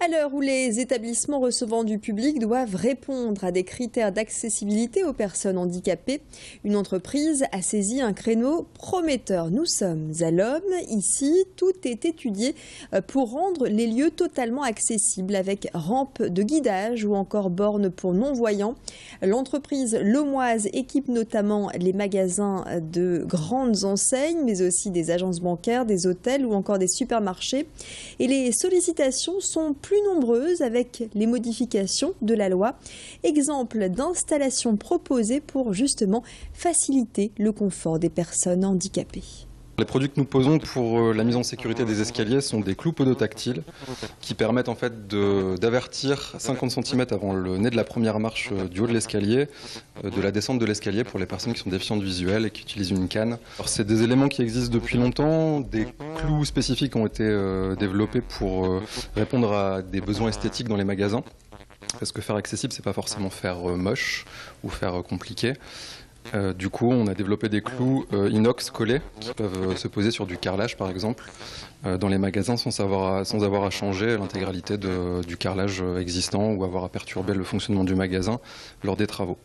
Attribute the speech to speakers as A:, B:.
A: À l'heure où les établissements recevant du public doivent répondre à des critères d'accessibilité aux personnes handicapées, une entreprise a saisi un créneau prometteur. Nous sommes à l'Homme. Ici, tout est étudié pour rendre les lieux totalement accessibles avec rampe de guidage ou encore bornes pour non-voyants. L'entreprise lomoise équipe notamment les magasins de grandes enseignes, mais aussi des agences bancaires, des hôtels ou encore des supermarchés. Et les sollicitations sont plus nombreuses avec les modifications de la loi. Exemple d'installations proposées pour justement faciliter le confort des personnes handicapées.
B: Les produits que nous posons pour la mise en sécurité des escaliers sont des clous podotactiles qui permettent en fait d'avertir 50 cm avant le nez de la première marche du haut de l'escalier, de la descente de l'escalier pour les personnes qui sont déficientes visuelles et qui utilisent une canne. C'est des éléments qui existent depuis longtemps, des clous spécifiques ont été développés pour répondre à des besoins esthétiques dans les magasins. Parce que faire accessible, c'est pas forcément faire moche ou faire compliqué. Du coup, on a développé des clous inox collés qui peuvent se poser sur du carrelage, par exemple, dans les magasins sans avoir à changer l'intégralité du carrelage existant ou avoir à perturber le fonctionnement du magasin lors des travaux.